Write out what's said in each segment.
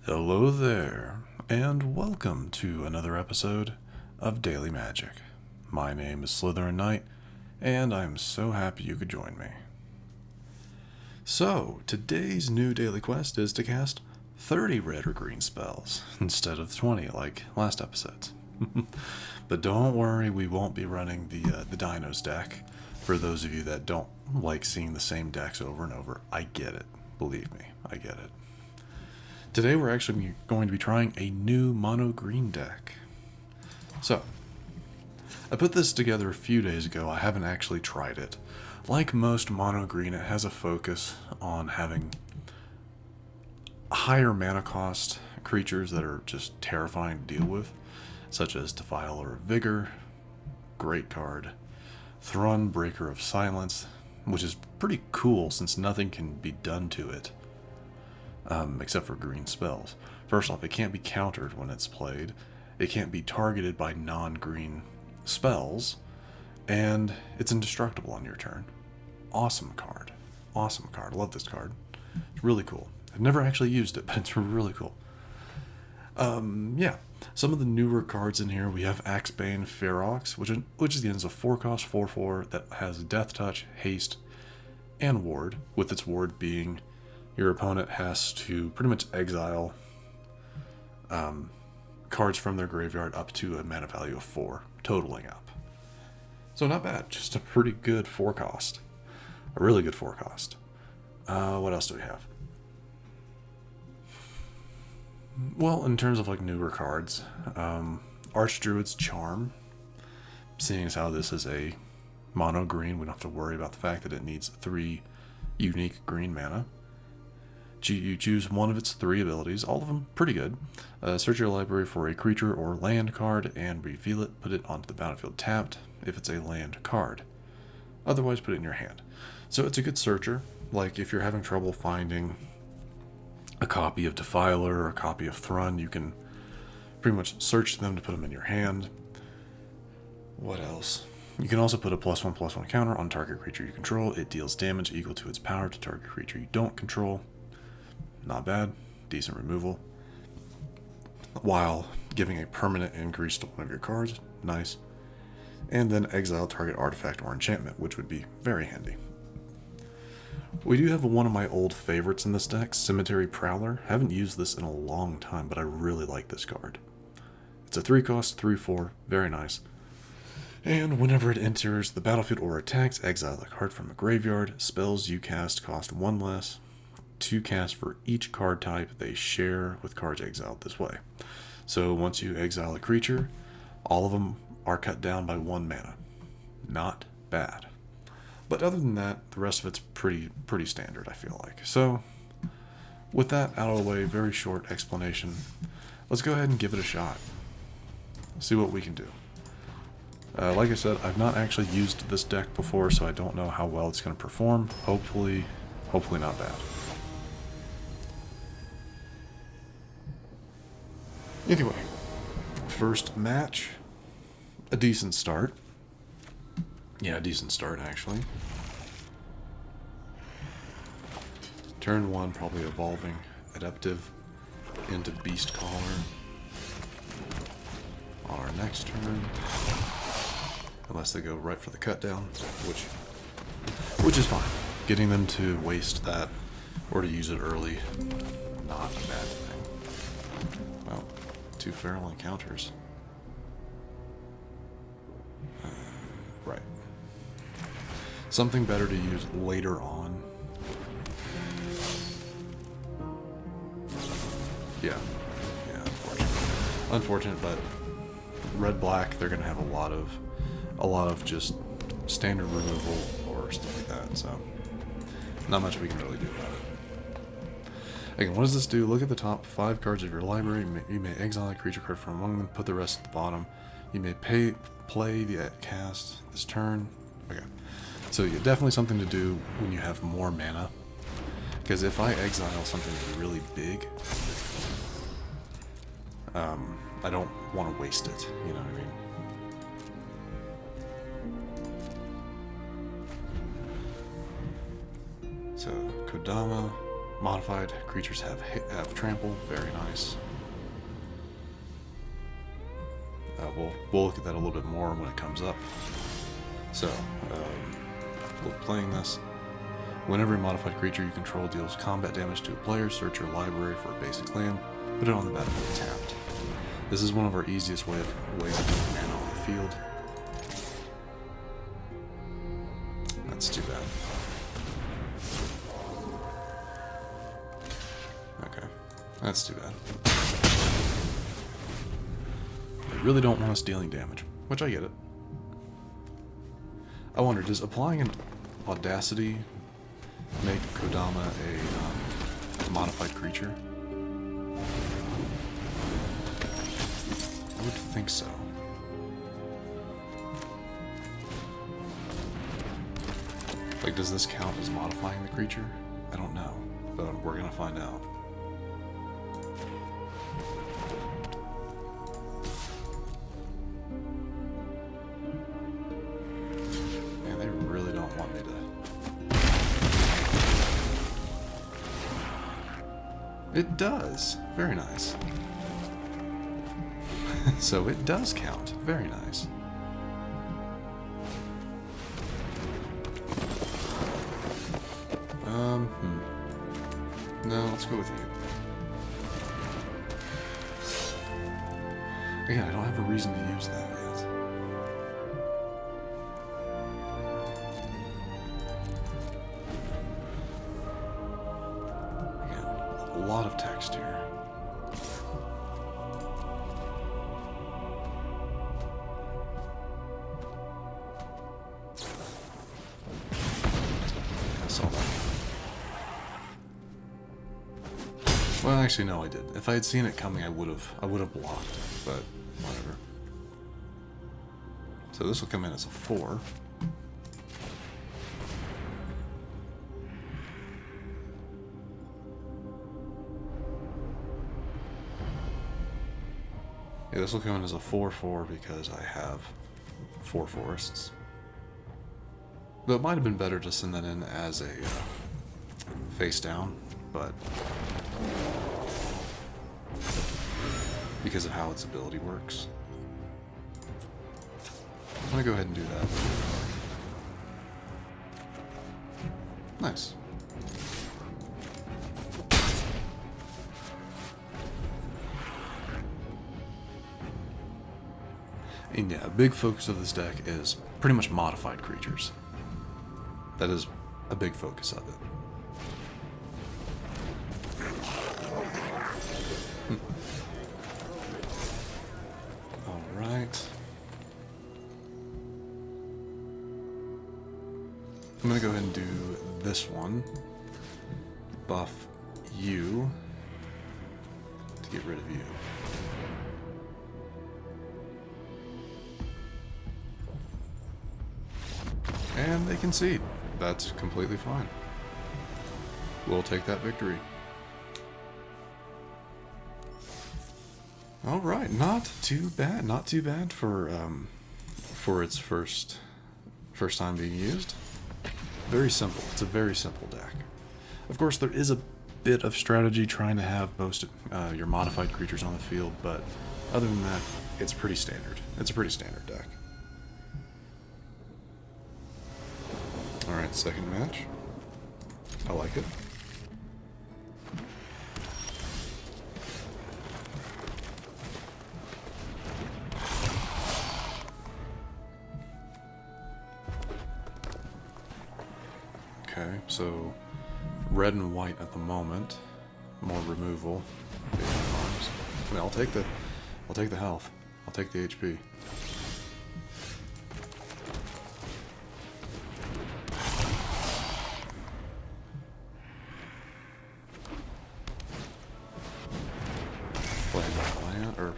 Hello there, and welcome to another episode of Daily Magic. My name is SlytherinKnight, and I'm so happy you could join me. So, today's new daily quest is to cast 30 red or green spells, instead of 20 like last episode's. But don't worry, we won't be running the Dinos deck. For those of you that don't like seeing the same decks over and over, I get it. Believe me, I get it. Today we're actually going to be trying a new mono green deck. So, I put this together a few days ago. I haven't actually tried it. Like most mono green, it has a focus on having higher mana cost creatures that are just terrifying to deal with, such as Defiler of Vigor, great card, Thrun, Breaker of Silence, which is pretty cool since nothing can be done to it. Except for green spells. First off, it can't be countered when it's played, it can't be targeted by non-green spells, and it's indestructible on your turn. Awesome card. Awesome card. I love this card. It's really cool. I've never actually used it, but it's really cool. Yeah. Some of the newer cards in here, we have Axebane Ferox, which is a 4-cost 4/4 that has Death Touch, Haste, and Ward, with its ward being your opponent has to pretty much exile cards from their graveyard up to a mana value of 4, totaling up. So not bad, just a pretty good 4-cost. A really good 4-cost. What else do we have? Well, in terms of like newer cards, Archdruid's Charm. Seeing as how this is a mono green, we don't have to worry about the fact that it needs 3 unique green mana. You choose one of its 3 abilities, all of them pretty good. Search your library for a creature or land card and reveal it. Put it onto the battlefield tapped if it's a land card. Otherwise, put it in your hand. So it's a good searcher. Like if you're having trouble finding a copy of Defiler or a copy of Thrun, you can pretty much search them to put them in your hand. What else? You can also put a +1/+1 counter on target creature you control. It deals damage equal to its power to target creature you don't control. Not bad, decent removal, while giving a permanent increase to one of your cards. Nice. And then exile target artifact or enchantment, which would be very handy. We do have one of my old favorites in this deck, Cemetery Prowler. Haven't used this in a long time, but I really like this card. It's a 3-cost 3/4, very nice. And whenever it enters the battlefield or attacks, exile a card from a graveyard. Spells you cast cost 1 less. 2 cast for each card type they share with cards exiled this way. So once you exile a creature, all of them are cut down by 1 mana. Not bad. But other than that, the rest of it's pretty standard, I feel like. So with that out of the way, very short explanation, let's go ahead and give it a shot. See what we can do. Like I said, I've not actually used this deck before, so I don't know how well it's going to perform. Hopefully not bad. Anyway, first match, a decent start. Yeah, a decent start, actually. Turn 1, probably evolving Adaptive into Beastcaller. On our next turn, unless they go right for the cut down, which is fine. Getting them to waste that or to use it early, not a bad thing. Well, 2 feral encounters. Right. Something better to use later on. Yeah, unfortunate, but red-black, they're gonna have a lot of just standard removal or stuff like that, so not much we can really do about it. Again, what does this do? Look at the top 5 cards of your library. You may exile a creature card from among them, put the rest at the bottom. You may play the cast this turn. Okay, so yeah, definitely something to do when you have more mana, because if I exile something really big, I don't want to waste it, you know what I mean? So, Kodama, Modified creatures have trample, very nice. We'll look at that a little bit more when it comes up. So, we're playing this. Whenever a modified creature you control deals combat damage to a player, search your library for a basic land, put it on the battlefield tapped. This is one of our easiest ways of getting mana on the field. That's too bad. Okay, that's too bad. They really don't want us dealing damage, which I get it. I wonder, does applying an Audacity make Kodama a modified creature? I would think so. Like, does this count as modifying the creature? I don't know, but we're gonna find out. Man, they really don't want me to... It does! Very nice. So it does count. Very nice. No, let's go with you. Again, I don't have a reason to use that yet. Again, a lot of text here. Well, actually, no, I did. If I had seen it coming, I would have blocked, but whatever. So this will come in as a 4. Yeah, this will come in as a 4/4 because I have 4 forests. Though it might have been better to send that in as a face down, but because of how its ability works. I'm gonna go ahead and do that. Nice. And yeah, a big focus of this deck is pretty much modified creatures. That is a big focus of it. Alright. I'm gonna go ahead and do this one. Buff you to get rid of you. And they concede. That's completely fine. We'll take that victory. All right, not too bad. Not too bad for its first time being used. Very simple. It's a very simple deck. Of course, there is a bit of strategy trying to have most your modified creatures on the field, but other than that, it's pretty standard. It's a pretty standard deck. All right, second match. I like it. Okay, so red and white at the moment. More removal. I mean, I'll take the health. I'll take the HP.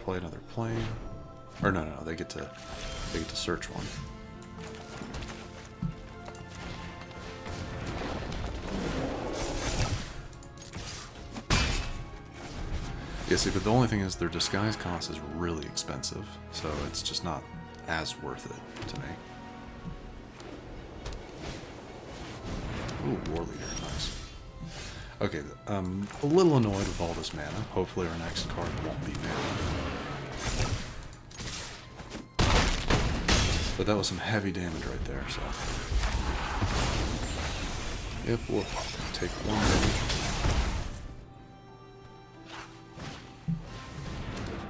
Play another plane. Or no, they get to search one. Yeah, see, but the only thing is their disguise cost is really expensive, so it's just not as worth it to me. Ooh, War Leader, nice. Okay, I'm a little annoyed with all this mana. Hopefully our next card won't be mana. But that was some heavy damage right there, so... Yep, we'll take 1 damage.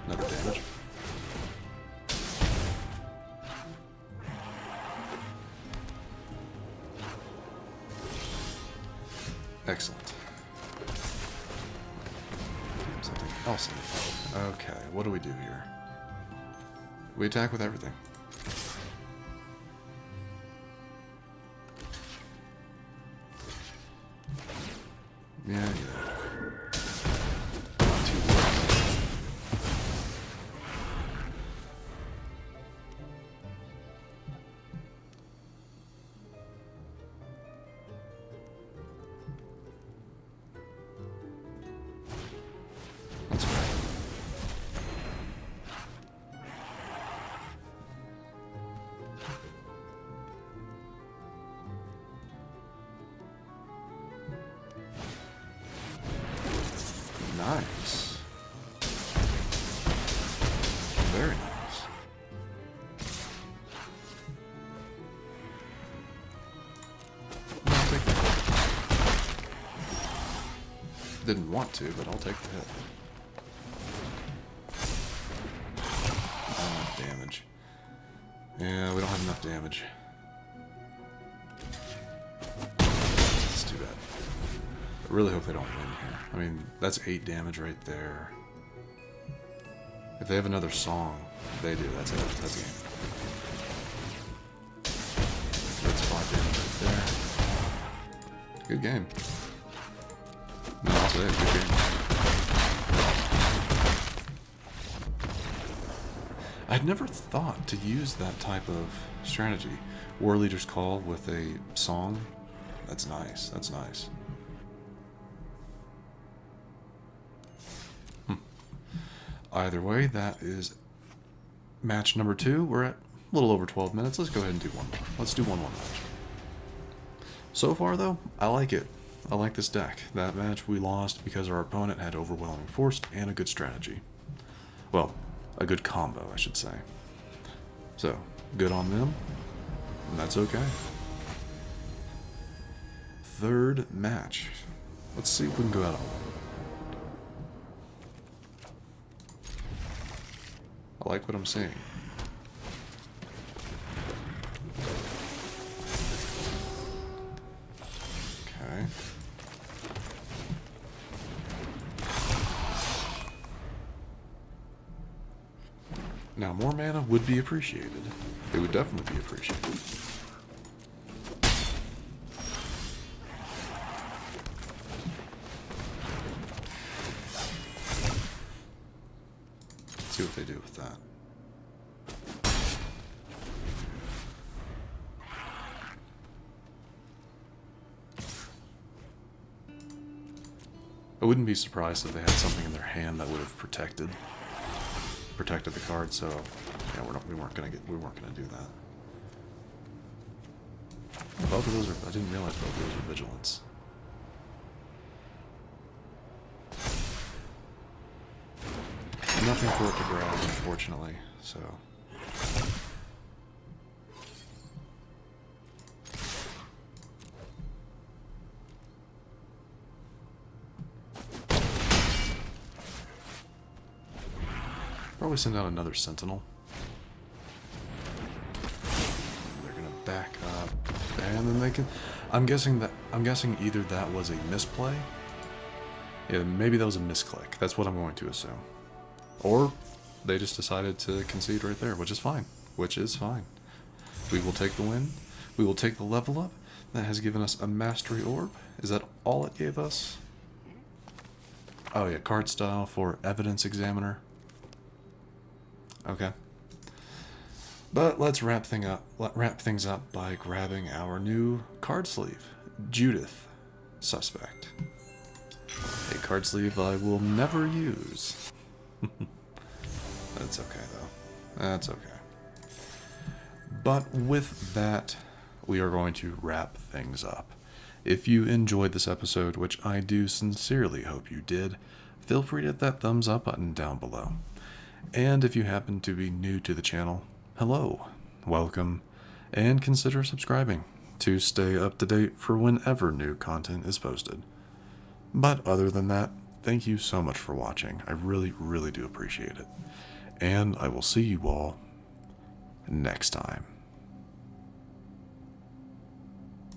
Another damage. Excellent. Something else in the fight. Okay, what do we do here? We attack with everything. Yeah. Not too bad. That's right. Nice. Very nice. I'll take the hit. Didn't want to, but I'll take the hit. Not enough damage. Yeah, we don't have enough damage. It's too bad. I really hope they don't win here. I mean, that's 8 damage right there. If they have another song, they do. That's it. That's a game. That's 5 damage right there. Good game. No, that's it. Good game. I'd never thought to use that type of strategy. War Leader's Call with a song. That's nice. That's nice. Either way, that is match number 2. We're at a little over 12 minutes. Let's go ahead and do one more. Let's do one more match. So far, though, I like it. I like this deck. That match we lost because our opponent had overwhelming force and a good strategy. Well, a good combo, I should say. So, good on them. And that's okay. Third match. Let's see if we can go out on one. I like what I'm seeing. Okay. Now, more mana would be appreciated. It would definitely be appreciated. See what they do with that. I wouldn't be surprised if they had something in their hand that would have protected the card. So yeah, we weren't gonna do that. Both of those are. I didn't realize both of those are vigilance. Nothing for it to grab, unfortunately, so... Probably send out another Sentinel. They're gonna back up, and then they can... I'm guessing either that was a misplay. Yeah, maybe that was a misclick. That's what I'm going to assume. Or they just decided to concede right there, which is fine. Which is fine. We will take the win. We will take the level up. That has given us a Mastery Orb. Is that all it gave us? Oh yeah, card style for Evidence Examiner. Okay. But let's wrap things up by grabbing our new card sleeve. Judith, Suspect. A card sleeve I will never use. That's okay, though. That's okay. But with that, we are going to wrap things up. If you enjoyed this episode, which I do sincerely hope you did, feel free to hit that thumbs up button down below. And if you happen to be new to the channel, hello, welcome, and consider subscribing to stay up to date for whenever new content is posted. But other than that, thank you so much for watching. I really, really do appreciate it. And I will see you all next time.